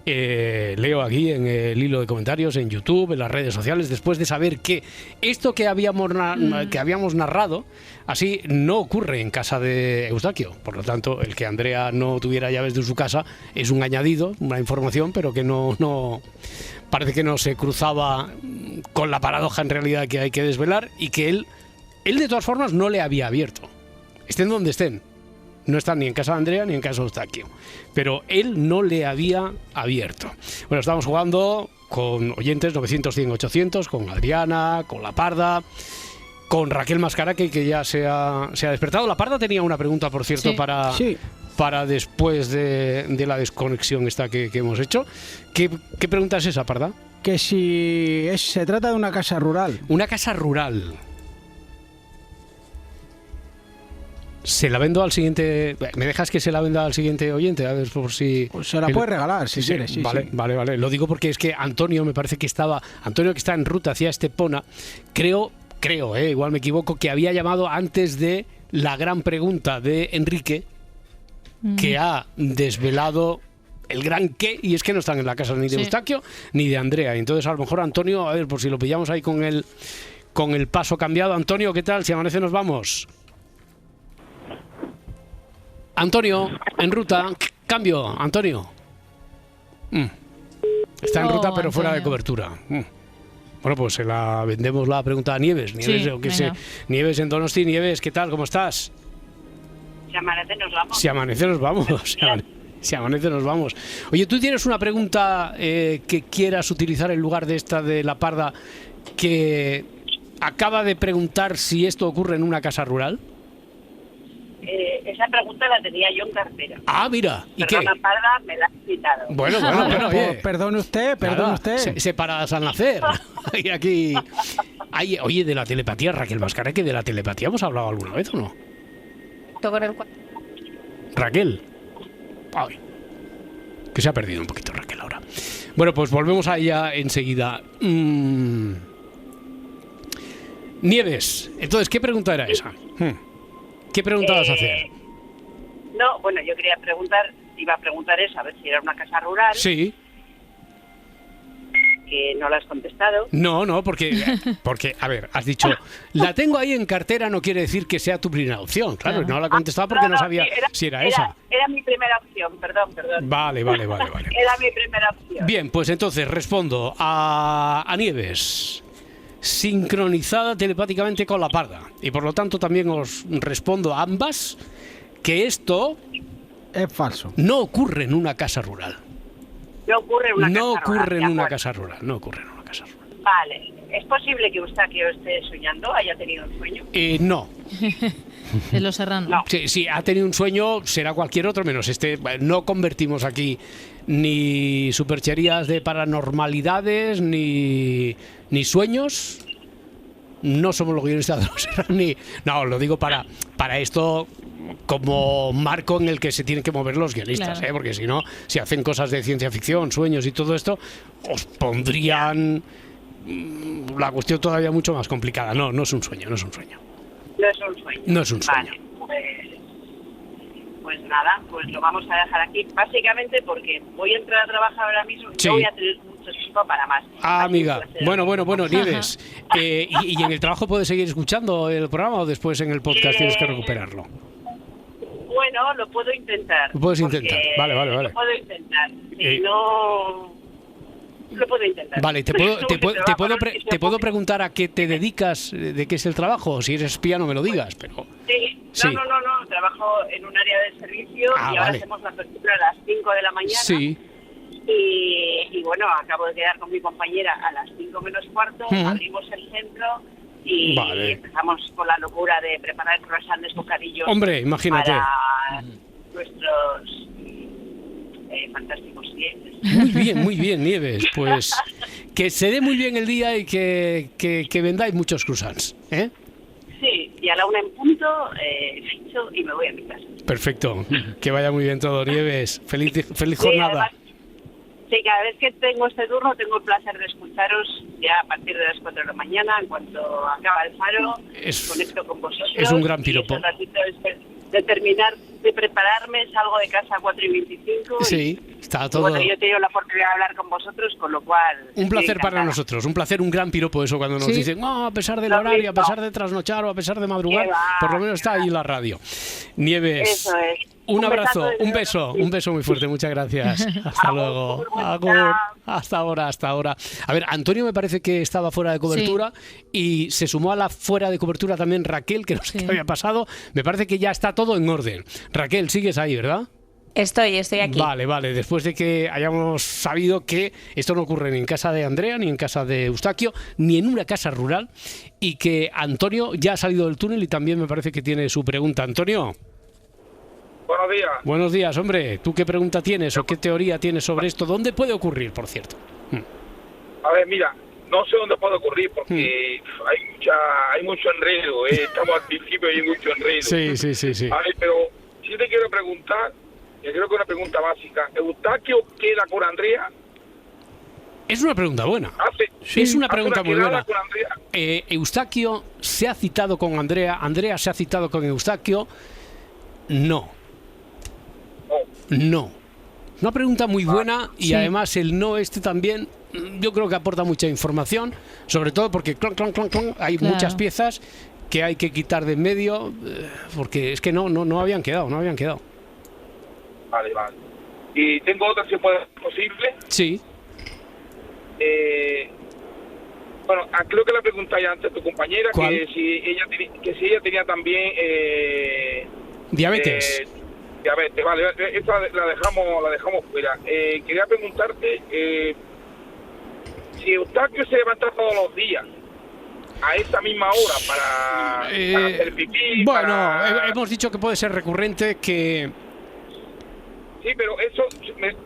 Leo aquí en el hilo de comentarios, en YouTube, en las redes sociales, después de saber que esto que habíamos narrado así no ocurre en casa de Eustaquio. Por lo tanto, el que Andrea no tuviera llaves de su casa es un añadido, una información, pero que no parece que no se cruzaba con la paradoja en realidad que hay que desvelar, y que él de todas formas no le había abierto. Estén donde estén. No están ni en casa de Andrea ni en casa de Eustaquio. Pero él no le había abierto. Bueno, estamos jugando con oyentes 900, 100, 800, con Adriana, con La Parda, con Raquel Mascaraque, que ya se ha despertado. La Parda tenía una pregunta, por cierto, para después de la desconexión esta que hemos hecho. ¿Qué pregunta es esa, Parda? Que si se trata de una casa rural. Una casa rural. Se la vendo al siguiente. ¿Me dejas que se la venda al siguiente oyente? A ver por si. Pues se la puedes regalar si quieres. Sí, vale. Lo digo porque es que Antonio, me parece que está en ruta hacia Estepona. Creo, igual me equivoco, que había llamado antes de la gran pregunta de Enrique, que ha desvelado el gran qué, y es que no están en la casa ni de Eustaquio ni de Andrea. Y entonces a lo mejor Antonio, a ver, por si lo pillamos ahí con el paso cambiado. Antonio, ¿qué tal? Si amanece nos vamos. Antonio, en ruta. Cambio, Antonio. Está en ruta, pero fuera de cobertura. Bueno, pues se la vendemos la pregunta a Nieves. Nieves, Sí, o qué sé. Nieves en Donosti. Nieves, ¿qué tal? ¿Cómo estás? Si amanece nos vamos. Si amanece nos vamos. Si amanece nos vamos. Oye, ¿tú tienes una pregunta que quieras utilizar en lugar de esta de la Parda, que acaba de preguntar si esto ocurre en una casa rural? Esa pregunta la tenía yo en cartera. Ah, mira. ¿Y Perdona, qué? Parda, me la has quitado. Bueno, oye. Perdone usted. Se paradas al nacer. Y aquí... Oye, de la telepatía, Raquel Mascareque, ¿de la telepatía hemos hablado alguna vez o no? Raquel. Ay, que se ha perdido un poquito Raquel ahora. Bueno, pues volvemos a ella enseguida. Nieves, entonces, ¿qué pregunta era esa? ¿Qué pregunta vas a hacer? No, bueno, yo quería preguntar, iba a preguntar eso, a ver si era una casa rural. Sí. Que no la has contestado. No, porque, a ver, has dicho, la tengo ahí en cartera, no quiere decir que sea tu primera opción. Claro, no la he contestado porque no sabía si era esa. Era mi primera opción, perdón. Vale. Era mi primera opción. Bien, pues entonces respondo a Nieves. Sincronizada telepáticamente con la Parda. Y por lo tanto también os respondo a ambas que esto es falso. No ocurre en una casa rural. No ocurre en una casa rural. No ocurre en una casa rural. Vale. ¿Es posible que Eustaquio esté soñando, haya tenido un sueño? No. De los Serrano. No. Si ha tenido un sueño, será cualquier otro menos este. No convertimos aquí ni supercherías de paranormalidades, ni sueños. No somos los guionistas de los Serrano, No, lo digo para esto como marco en el que se tienen que mover los guionistas, claro. Porque si no, si hacen cosas de ciencia ficción, sueños y todo esto, os pondrían la cuestión todavía mucho más complicada. No es un sueño. No es un sueño. Vale, pues nada, pues lo vamos a dejar aquí, básicamente porque voy a entrar a trabajar ahora mismo y no voy a tener mucho tiempo para más. Amiga, bueno, Nieves, ¿y en el trabajo puedes seguir escuchando el programa o después en el podcast tienes que recuperarlo? Bueno, lo puedo intentar. Lo puedes intentar, vale. Lo puedo intentar, si no... Lo puedo intentar. Vale, ¿te puedo preguntar a qué te dedicas, de qué es el trabajo? Si eres espía no me lo digas, pero... Sí. No, trabajo en un área de servicio y ahora hacemos la apertura a las 5 de la mañana. Sí. Y bueno, acabo de quedar con mi compañera a las 5 menos cuarto, abrimos el centro y empezamos con la locura de preparar croissants, bocadillos. Hombre, imagínate. Para nuestros fantásticos clientes. Muy bien, Nieves. Pues que se dé muy bien el día y que vendáis muchos croissants, ¿eh? Sí, y a la 1 en punto ficho y me voy a mi casa. Perfecto, que vaya muy bien todo, Nieves. Feliz jornada. Además, sí, cada vez que tengo este turno tengo el placer de escucharos ya a partir de las 4 de la mañana. En cuanto acaba el faro, conecto con vosotros. Es un gran piropo. Y ratito de terminar de prepararme, salgo de casa a 4:25. Sí, está todo. Bueno, yo he tenido la oportunidad de hablar con vosotros, con lo cual. Un placer para nosotros, un gran piropo eso cuando nos dicen, a pesar del horario, a pesar de trasnochar o a pesar de madrugar, por lo menos está ahí la radio. Nieves. Eso es. Un abrazo, un beso muy fuerte, muchas gracias. Hasta luego. Agur. Hasta ahora. A ver, Antonio me parece que estaba fuera de cobertura y se sumó a la fuera de cobertura también Raquel, que no sé qué había pasado. Me parece que ya está todo en orden. Raquel, sigues ahí, ¿verdad? Estoy aquí. Vale, después de que hayamos sabido que esto no ocurre ni en casa de Andrea, ni en casa de Eustaquio, ni en una casa rural, y que Antonio ya ha salido del túnel y también me parece que tiene su pregunta. Antonio. Buenos días. Buenos días, hombre. ¿Tú qué pregunta tienes o qué teoría tienes sobre esto? ¿Dónde puede ocurrir, por cierto? A ver, mira, no sé dónde puede ocurrir porque hay mucho enredo. Estamos al principio y hay mucho enredo. Sí. A ver, pero sí te quiero preguntar, yo creo que es una pregunta básica. ¿Eustaquio queda con Andrea? Es una pregunta buena. Es una pregunta muy buena. Eustaquio se ha citado con Andrea. Andrea se ha citado con Eustaquio. No. Una pregunta muy buena y además el no también yo creo que aporta mucha información, sobre todo porque hay muchas piezas que hay que quitar de en medio porque es que no habían quedado. Vale. Y tengo otra, si puede ser posible. Sí. Bueno, creo que la preguntáis antes a tu compañera, que si ella tenía también diabetes. Diabetes, vale, esta la dejamos fuera. Quería preguntarte si Eustaquio se levanta todos los días a esa misma hora para hacer pipí. Bueno, hemos dicho que puede ser recurrente, que... Sí, pero eso,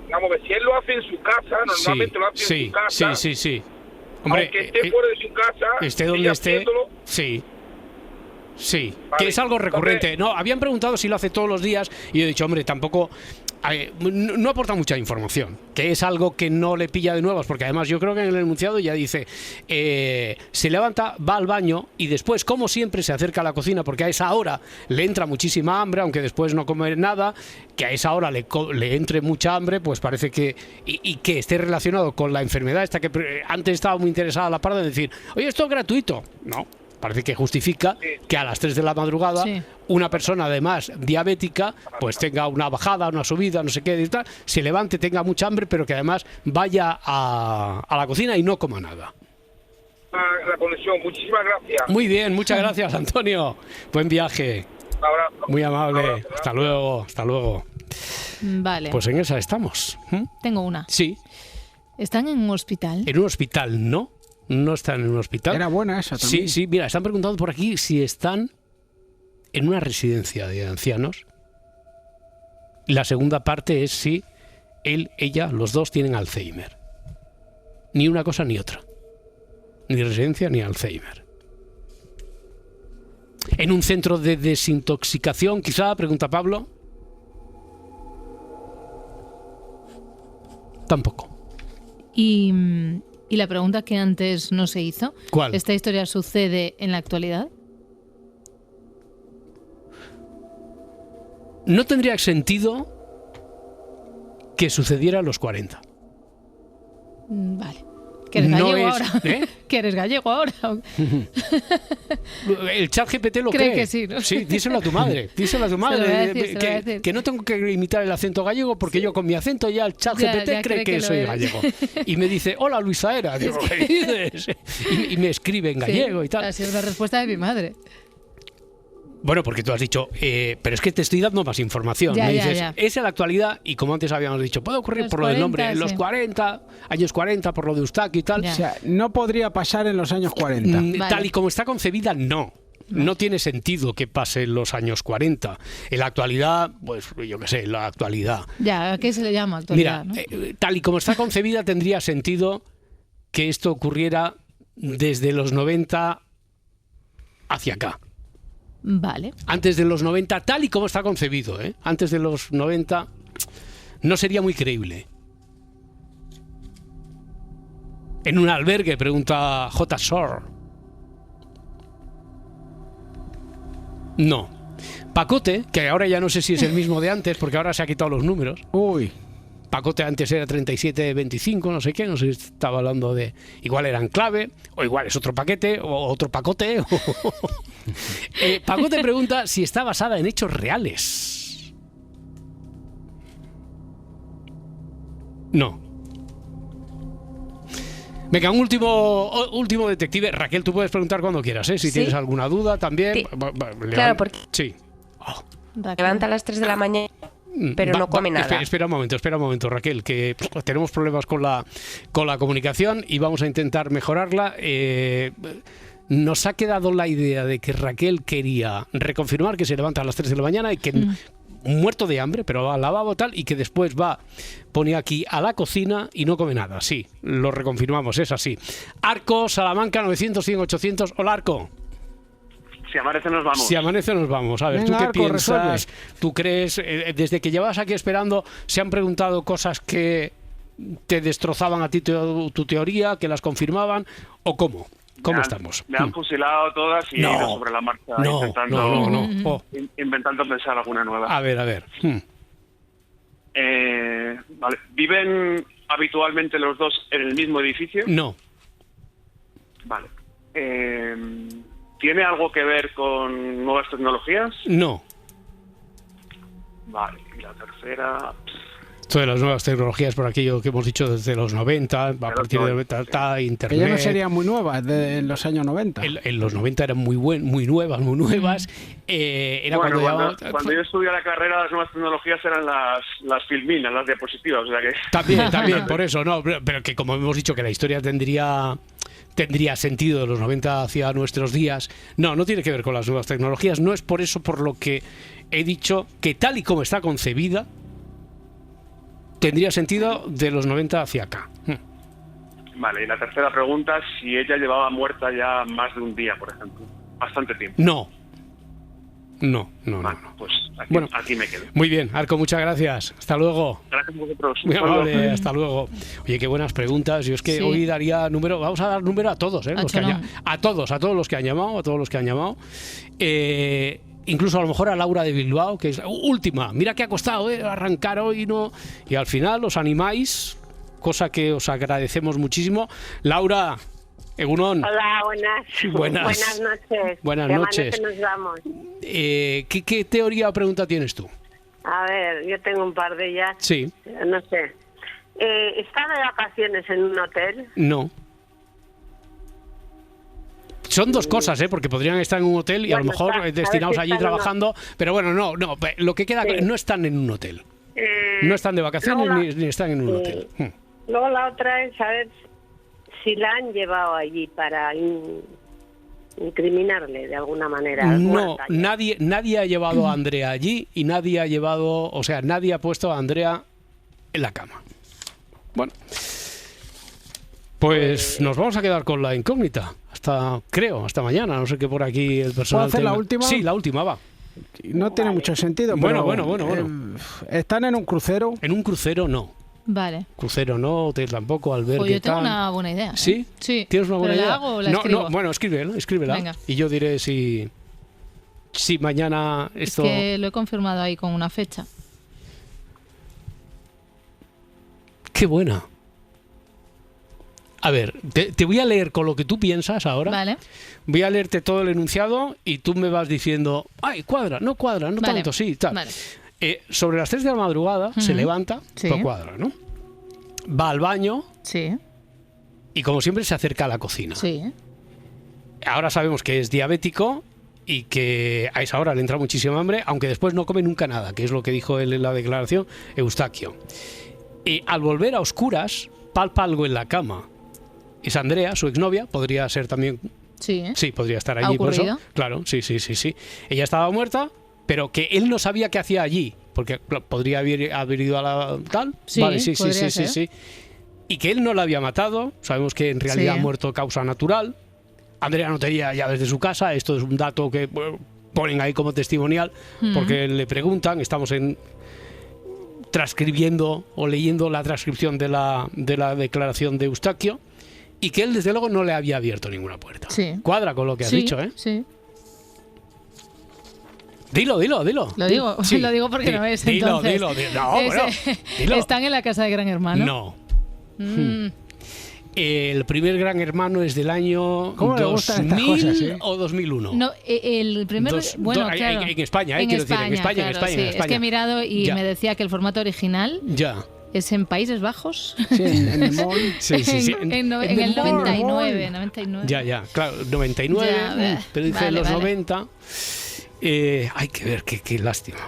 vamos a ver, si él lo hace en su casa, normalmente lo hace en su casa. Sí. Hombre, aunque esté fuera de su casa, esté donde esté, sí. Vale. Que es algo recurrente. No, habían preguntado si lo hace todos los días y yo he dicho, hombre, tampoco... no aporta mucha información, que es algo que no le pilla de nuevas, porque además yo creo que en el enunciado ya dice, se levanta, va al baño y después, como siempre, se acerca a la cocina, porque a esa hora le entra muchísima hambre, aunque después no come nada, que a esa hora le entre mucha hambre, pues parece que, y que esté relacionado con la enfermedad esta que antes estaba muy interesada la parda de decir, oye, esto es gratuito. No. Parece que justifica que a las 3 de la madrugada una persona además diabética pues tenga una bajada, una subida, no sé qué, y tal, se levante, tenga mucha hambre, pero que además vaya a la cocina y no coma nada. La conexión, muchísimas gracias. Muy bien, muchas gracias, Antonio. Buen viaje. Un abrazo. Muy amable. Abrazo. Hasta luego. Vale. Pues en esa estamos. Tengo una. Sí. ¿Están en un hospital? En un hospital no están en un hospital. Era buena esa también. Sí, mira, están preguntando por aquí si están en una residencia de ancianos. La segunda parte es si ella, los dos tienen Alzheimer. Ni una cosa ni otra. Ni residencia ni Alzheimer. ¿En un centro de desintoxicación, quizá? Pregunta Pablo. Tampoco. ¿Y la pregunta que antes no se hizo? ¿Cuál? ¿Esta historia sucede en la actualidad? No tendría sentido que sucediera a los 40. Vale. ¿Que eres gallego ahora? ¿Que eres gallego ahora? El ChatGPT lo cree que sí, ¿no? Sí, díselo a tu madre. Díselo a tu madre. Que no tengo que imitar el acento gallego porque yo con mi acento ya el ChatGPT cree que soy gallego. Y me dice, hola Luisa Era. Digo, ¿qué dices? Y me escribe en gallego y tal. Ha sido una respuesta de mi madre. Bueno, porque tú has dicho, pero es que te estoy dando más información. Me dices, es en la actualidad, y como antes habíamos dicho, puede ocurrir por lo del nombre, en los 40, años 40, por lo de Eustaquio y tal. O sea, no podría pasar en los años 40. Tal y como está concebida, no. No tiene sentido que pase en los años 40. En la actualidad, pues yo qué sé, la actualidad. ¿A qué se le llama actualidad? Mira, ¿no? Tal y como está concebida, tendría sentido que esto ocurriera desde los 90 hacia acá. Vale. Antes de los 90, tal y como está concebido, antes de los 90, no sería muy creíble. En un albergue, pregunta J. Shore. No. Pacote, que ahora ya no sé si es el mismo de antes, porque ahora se ha quitado los números. Uy. Pacote antes era 3725, no sé qué, no sé si estaba hablando de... Igual eran clave, o igual es otro paquete, o otro pacote. Pacote pregunta si está basada en hechos reales. No. Venga, un último detective. Raquel, tú puedes preguntar cuando quieras, si ¿sí? Tienes alguna duda también. Sí. Claro, porque sí. Levanta a las 3 de la mañana, pero no come nada. Espera un momento, Raquel, que tenemos problemas con la comunicación y vamos a intentar mejorarla. Nos ha quedado la idea de que Raquel quería reconfirmar que se levanta a las 3 de la mañana y que muerto de hambre, pero va al lavabo tal, y que después pone aquí a la cocina y no come nada. Sí, lo reconfirmamos, es así. Arco, Salamanca, 900, 100, 800. Hola, Arco. Si amanece nos vamos. Si amanece nos vamos. A ver, venga, ¿tú qué Arco, piensas? resuelve. ¿Tú crees, desde que llevas aquí esperando, se han preguntado cosas que te destrozaban a ti tu teoría, que las confirmaban, o cómo? ¿Cómo estamos? Me han fusilado todas y he ido sobre la marcha intentando pensar alguna nueva. A ver. Vale. ¿Viven habitualmente los dos en el mismo edificio? No. Vale. ¿Tiene algo que ver con nuevas tecnologías? No. Vale, y la tercera... Esto de las nuevas tecnologías, por aquello que hemos dicho desde los 90, a partir de 90 está Internet. Que ya no serían muy nuevas en los años 90. En los 90 eran muy nuevas. Era bueno, cuando yo estudié la carrera, las nuevas tecnologías eran las filminas, las diapositivas. O sea que... También, por eso, no, pero que como hemos dicho que la historia tendría sentido de los 90 hacia nuestros días. No tiene que ver con las nuevas tecnologías. No es por eso por lo que he dicho que tal y como está concebida, tendría sentido de los 90 hacia acá. Vale, y la tercera pregunta, si ella llevaba muerta ya más de un día, por ejemplo. Bastante tiempo. No. Vale, pues aquí me quedo. Muy bien, Arco, muchas gracias. Hasta luego. Gracias a vosotros. Muy amable, hasta luego. Oye, qué buenas preguntas. Yo es que hoy daría número, vamos a dar número a todos, a todos los que han llamado, incluso a lo mejor a Laura de Bilbao, que es la última. Mira que ha costado arrancar hoy, ¿no? Y al final os animáis, cosa que os agradecemos muchísimo. Laura, Egunon. Hola, buenas noches. Buenas noches. Que nos vamos. ¿Qué teoría o pregunta tienes tú? A ver, yo tengo un par de ellas. Sí. No sé. ¿Está de vacaciones en un hotel? No. Son dos cosas, porque podrían estar en un hotel y a lo mejor destinados allí trabajando, pero bueno, no, lo que queda no están en un hotel. No están de vacaciones ni están en un hotel. Luego la otra es saber si la han llevado allí para incriminarle de alguna manera. No, nadie ha llevado a Andrea allí y nadie ha puesto a Andrea en la cama. Bueno, pues nos vamos a quedar con la incógnita hasta mañana. No sé qué por aquí el personal. ¿Puedo hacer la última? Sí, la última va. No tiene mucho sentido. Bueno. ¿Están en un crucero? En un crucero no. Vale. Crucero no, hotel tampoco, albergue. Yo tengo una buena idea. ¿Sí? Sí. ¿Tienes una buena idea? ¿La hago o la escribo? No, bueno, escríbela. Venga. Y yo diré si mañana esto... Es que lo he confirmado ahí con una fecha. ¡Qué buena! A ver, te voy a leer con lo que tú piensas ahora. Vale. Voy a leerte todo el enunciado y tú me vas diciendo, ¡ay, cuadra, no tanto, sí, tal! Vale. Sobre las 3 de la madrugada se levanta, no cuadra, ¿no? Va al baño y como siempre se acerca a la cocina. Sí. Ahora sabemos que es diabético y que a esa hora le entra muchísima hambre, aunque después no come nunca nada, que es lo que dijo él en la declaración, Eustaquio. Y al volver a oscuras, palpa algo en la cama. Es Andrea, su exnovia, podría ser también... Sí, podría estar allí por eso. Claro, sí. Ella estaba muerta, pero que él no sabía qué hacía allí, porque podría haber ido a la tal. Sí, vale, sí. Y que él no la había matado. Sabemos que en realidad ha muerto causa natural. Andrea no tenía llaves de su casa. Esto es un dato que ponen ahí como testimonial, porque le preguntan, estamos transcribiendo o leyendo la transcripción de la declaración de Eustaquio, y que él desde luego no le había abierto ninguna puerta. Sí. Cuadra con lo que has dicho, ¿eh? Sí. Dilo. Lo digo, sí. Lo digo porque no es. Dilo. Dilo. ¿Están en la casa de Gran Hermano? No. El primer Gran Hermano es del año 2000 o 2001. No, el primer... claro. En España, quiero decir, en España. Es que he mirado y me decía que el formato original... ¿Es en Países Bajos? Sí, en el mall. Sí. En el 99. Ya, claro, 99, pero dice los 90. Hay que ver, qué lástima.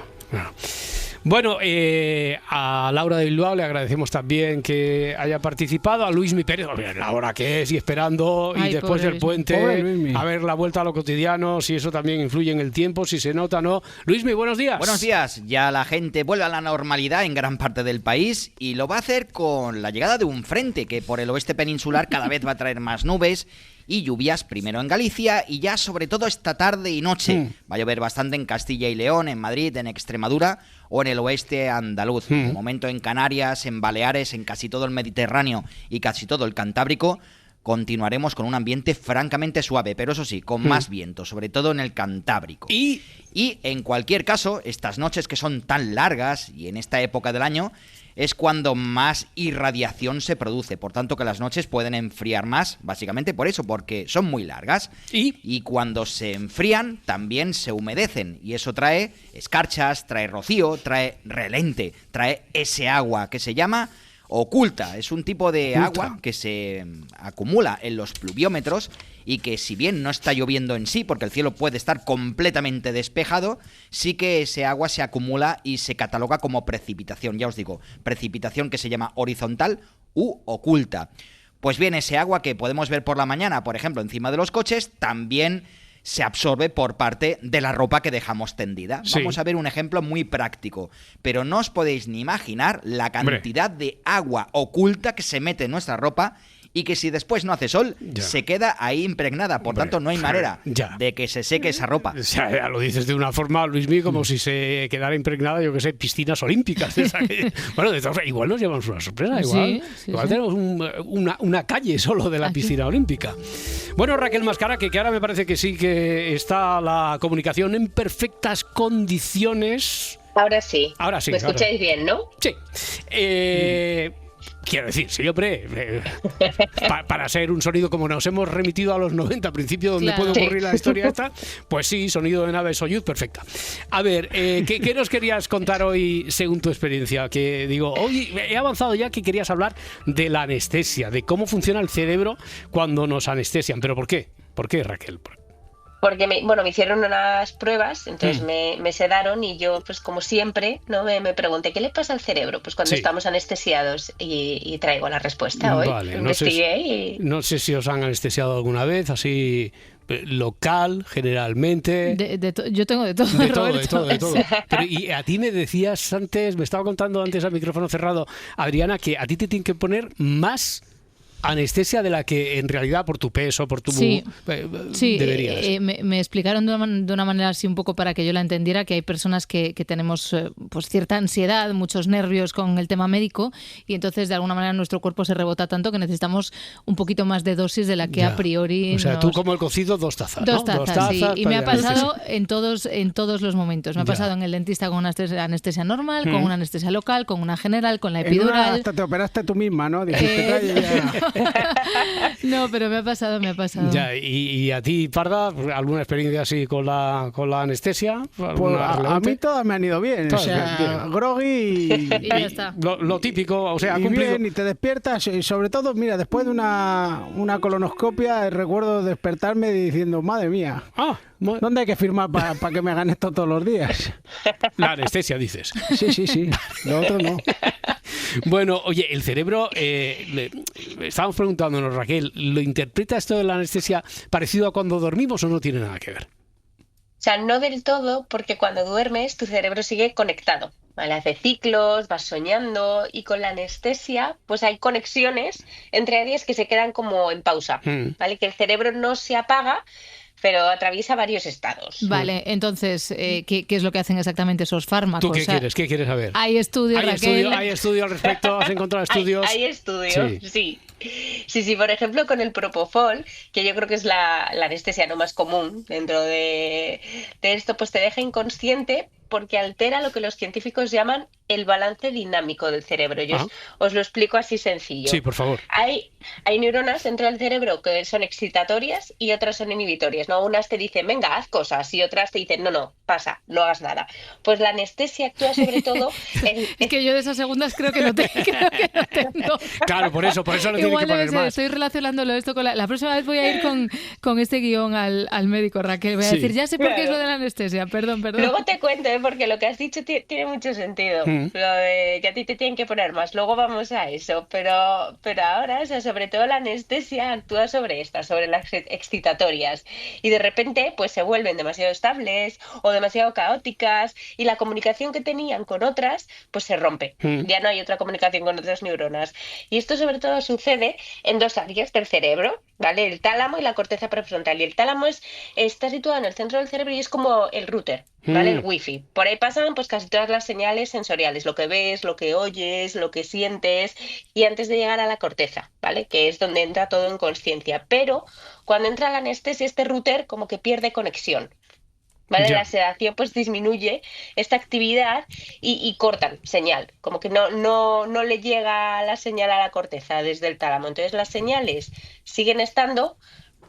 Bueno, a Laura de Bilbao le agradecemos también que haya participado, a Luismi Pérez, la hora que es y esperando, y después del puente, a ver la vuelta a lo cotidiano, si eso también influye en el tiempo, si se nota o no. Luismi, buenos días. Buenos días, ya la gente vuelve a la normalidad en gran parte del país y lo va a hacer con la llegada de un frente que por el oeste peninsular cada vez va a traer más nubes y lluvias, primero en Galicia y ya sobre todo esta tarde y noche. Va a llover bastante en Castilla y León, en Madrid, en Extremadura o en el oeste andaluz. De momento en Canarias, en Baleares, en casi todo el Mediterráneo y casi todo el Cantábrico continuaremos con un ambiente francamente suave, pero eso sí, con más viento, sobre todo en el Cantábrico. Y en cualquier caso, estas noches que son tan largas y en esta época del año, es cuando más irradiación se produce. Por tanto, que las noches pueden enfriar más, básicamente por eso, porque son muy largas. Y cuando se enfrían, también se humedecen. Y eso trae escarchas, trae rocío, trae relente, trae ese agua que se llama oculta. Es un tipo de agua que se acumula en los pluviómetros y que, si bien no está lloviendo en sí, porque el cielo puede estar completamente despejado, sí que ese agua se acumula y se cataloga como precipitación. Ya os digo, precipitación que se llama horizontal u oculta. Pues bien, ese agua que podemos ver por la mañana, por ejemplo, encima de los coches, también se absorbe por parte de la ropa que dejamos tendida. Sí. Vamos a ver un ejemplo muy práctico, pero no os podéis ni imaginar la cantidad de agua oculta que se mete en nuestra ropa y que si después no hace sol, se queda ahí impregnada. Por tanto, no hay manera de que se seque esa ropa. Ya lo dices de una forma, Luismi, como si se quedara impregnada, yo que sé, piscinas olímpicas. Bueno, de todas, igual nos llevamos una sorpresa. Igual tenemos una calle solo de la piscina olímpica. Bueno, Raquel Mascara, que ahora me parece que sí que está la comunicación en perfectas condiciones. Ahora sí. ¿Me escucháis bien, no? Sí. Quiero decir, sí, hombre, para ser un sonido como nos hemos remitido a los 90, principio donde puede ocurrir la historia esta, pues sí, sonido de nave Soyuz, perfecta. A ver, ¿qué nos querías contar hoy según tu experiencia? Que digo, hoy he avanzado ya que querías hablar de la anestesia, de cómo funciona el cerebro cuando nos anestesian. ¿Pero por qué? ¿Por qué, Raquel? Porque me hicieron unas pruebas, entonces me sedaron y yo, pues como siempre, no me pregunté, ¿qué le pasa al cerebro? Pues cuando estamos anestesiados y traigo la respuesta hoy. Vale, investigué no sé si os han anestesiado alguna vez, así local, generalmente. Yo tengo de todo. De todo. Pero, y a ti me decías antes, me estaba contando antes al micrófono cerrado, Adriana, que a ti te tienen que poner más anestesia de la que en realidad por tu peso, por tu deberías. Me explicaron de una manera así un poco para que yo la entendiera, que hay personas que tenemos pues cierta ansiedad, muchos nervios con el tema médico, y entonces de alguna manera nuestro cuerpo se rebota tanto que necesitamos un poquito más de dosis de la que a priori. O sea, tú como el cocido, 2 tazas. Dos tazas, sí. Y me ha pasado en todos los momentos. Me ha pasado en el dentista con una anestesia normal, con una anestesia local, con una general, con la epidural. Hasta te operaste tú misma, ¿no? Dijiste, no, pero me ha pasado. Ya, ¿y a ti, Parda, alguna experiencia así con la anestesia? Pues a mí todas me han ido bien. Todas, o sea, groggy y ya está. Lo típico, o sea, y bien, y te despiertas, y sobre todo, mira, después de una colonoscopia, recuerdo despertarme diciendo, madre mía, ¿dónde hay que firmar para que me hagan esto todos los días? La anestesia, dices. Sí. Lo otro no. Bueno, oye, el cerebro, estábamos preguntándonos, Raquel, ¿lo interpreta esto de la anestesia parecido a cuando dormimos o no tiene nada que ver? O sea, no del todo, porque cuando duermes tu cerebro sigue conectado, ¿vale? Hace ciclos, vas soñando, y con la anestesia pues hay conexiones entre áreas que se quedan como en pausa, ¿vale? Que el cerebro no se apaga, pero atraviesa varios estados. Vale, entonces, ¿qué es lo que hacen exactamente esos fármacos? ¿Tú qué quieres? ¿Qué quieres saber? ¿Hay estudios, Raquel? ¿Hay estudios al respecto? ¿Has encontrado estudios? Hay estudios, sí. Sí, por ejemplo, con el propofol, que yo creo que es la anestesia no más común dentro de esto, pues te deja inconsciente porque altera lo que los científicos llaman el balance dinámico del cerebro. Yo os lo explico así sencillo. Sí, por favor. Hay neuronas dentro del cerebro que son excitatorias y otras son inhibitorias, ¿no? Unas te dicen, venga, haz cosas, y otras te dicen, no, pasa, no hagas nada. Pues la anestesia actúa sobre todo Es que yo de esas segundas creo que no tengo. Claro, por eso lo tiene que poner más. Estoy relacionándolo esto con la próxima vez voy a ir con este guión al médico, Raquel. Voy a decir, ya sé por qué es lo de la anestesia, perdón. Luego te cuento, porque lo que has dicho tiene mucho sentido. Lo de que a ti te tienen que poner más. Luego vamos a eso. Pero ahora, o sea, sobre todo la anestesia actúa sobre las excitatorias. Y de repente, pues se vuelven demasiado estables o demasiado caóticas y la comunicación que tenían con otras, pues se rompe. Ya no hay otra comunicación con otras neuronas. Y esto sobre todo sucede en 2 áreas del cerebro, ¿vale? El tálamo y la corteza prefrontal. Y el tálamo está situado en el centro del cerebro y es como el router, ¿vale? El wifi. Por ahí pasan pues casi todas las señales sensoriales, lo que ves, lo que oyes, lo que sientes, y antes de llegar a la corteza, ¿vale? Que es donde entra todo en consciencia. Pero cuando entra la anestesia, este router como que pierde conexión, ¿vale? La sedación pues disminuye esta actividad y cortan señal, como que no le llega la señal a la corteza desde el tálamo. Entonces las señales siguen estando,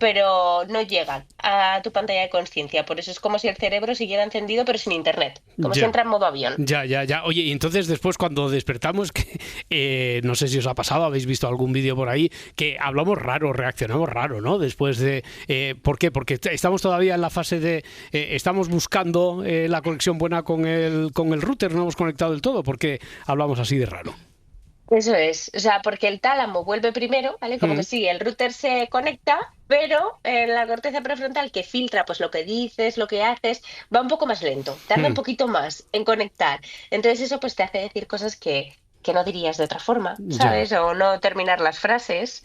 pero no llegan a tu pantalla de conciencia. Por eso es como si el cerebro siguiera encendido, pero sin internet, como si entra en modo avión. Ya. Oye, y entonces después cuando despertamos, que no sé si os ha pasado, habéis visto algún vídeo por ahí, que hablamos raro, reaccionamos raro, ¿no? Después de... ¿Por qué? Porque estamos todavía en la fase de... estamos buscando la conexión buena con el router, no hemos conectado del todo, porque hablamos así de raro. Eso es, o sea, porque el tálamo vuelve primero, ¿vale? Como que sí, el router se conecta, pero la corteza prefrontal que filtra pues lo que dices, lo que haces, va un poco más lento, tarda un poquito más en conectar. Entonces eso pues te hace decir cosas que no dirías de otra forma, ¿sabes? O no terminar las frases.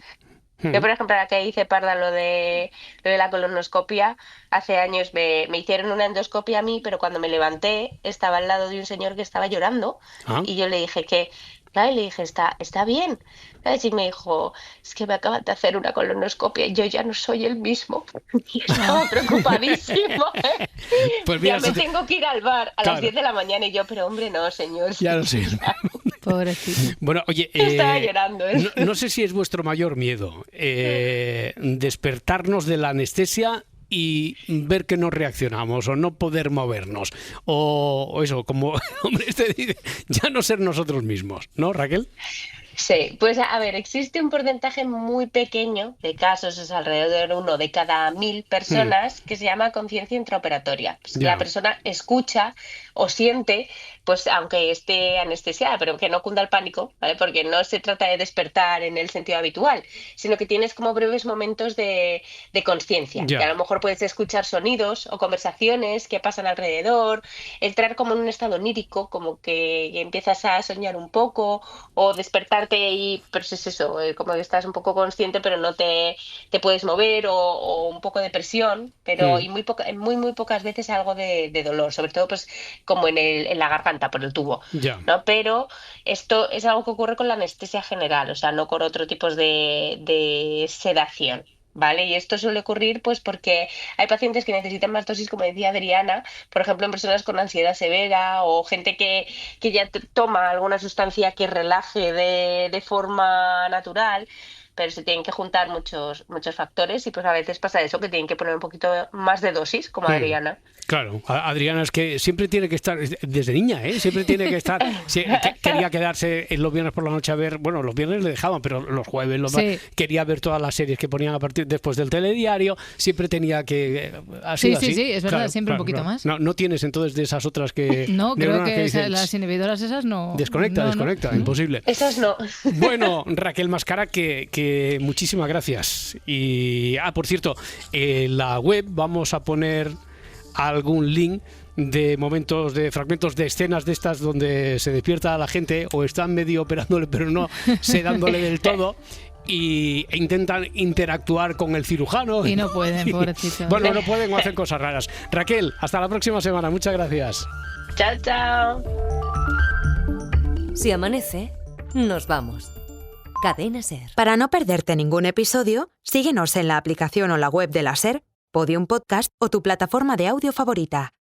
Yo, por ejemplo, la que hice parda lo de la colonoscopia, hace años me hicieron una endoscopia a mí, pero cuando me levanté estaba al lado de un señor que estaba llorando y yo le dije que... Claro, y le dije, está bien. ¿Sabes? Y me dijo, es que me acaban de hacer una colonoscopia y yo ya no soy el mismo. Y estaba preocupadísimo. Pues mira, ya me tengo que ir al bar a las 10 de la mañana y yo, pero hombre, no, señor. Ya lo sé. Pobrecito. Bueno, oye, estaba llorando. No sé si es vuestro mayor miedo, despertarnos de la anestesia y ver que no reaccionamos o no poder movernos o eso, como hombre dice, ya no ser nosotros mismos, ¿no, Raquel? Sí, pues a ver, existe un porcentaje muy pequeño de casos, es alrededor de 1 de cada 1000 personas, que se llama conciencia intraoperatoria. Pues la persona escucha o siente, pues aunque esté anestesiada, pero que no cunda el pánico, ¿vale? Porque no se trata de despertar en el sentido habitual, sino que tienes como breves momentos de conciencia. Que a lo mejor puedes escuchar sonidos o conversaciones que pasan alrededor, entrar como en un estado onírico, como que empiezas a soñar un poco o despertarte y pues es eso, como que estás un poco consciente pero no te puedes mover o un poco de presión, pero y muy pocas veces algo de dolor, sobre todo pues como en la garganta por el tubo, ¿no? Pero esto es algo que ocurre con la anestesia general, o sea, no con otro tipo de sedación. ¿Vale? Y esto suele ocurrir pues porque hay pacientes que necesitan más dosis, como decía Adriana, por ejemplo en personas con ansiedad severa o gente que ya toma alguna sustancia que relaje de forma natural, pero se tienen que juntar muchos factores y pues a veces pasa eso, que tienen que poner un poquito más de dosis, como Adriana. Claro, Adriana es que siempre tiene que estar, desde niña, siempre tiene que estar, quería quedarse los viernes por la noche a ver, bueno, los viernes le dejaban, pero los jueves quería ver todas las series que ponían después del telediario, siempre tenía que... Sí, es verdad, siempre un poquito más. No tienes entonces de esas otras que... No, creo que las inhibidoras esas no... Desconecta, imposible. Esas no. Bueno, Raquel Mascara, que muchísimas gracias. Y, por cierto, en la web vamos a poner algún link de momentos, de fragmentos de escenas de estas donde se despierta a la gente o están medio operándole pero no sedándole del todo e intentan interactuar con el cirujano y no pueden, pobrecito. Bueno, no pueden o hacen cosas raras. Raquel, hasta la próxima semana, muchas gracias. Chao, chao. Si amanece, nos vamos. Cadena SER. Para no perderte ningún episodio, síguenos en la aplicación o la web de la SER, Podium Podcast o tu plataforma de audio favorita.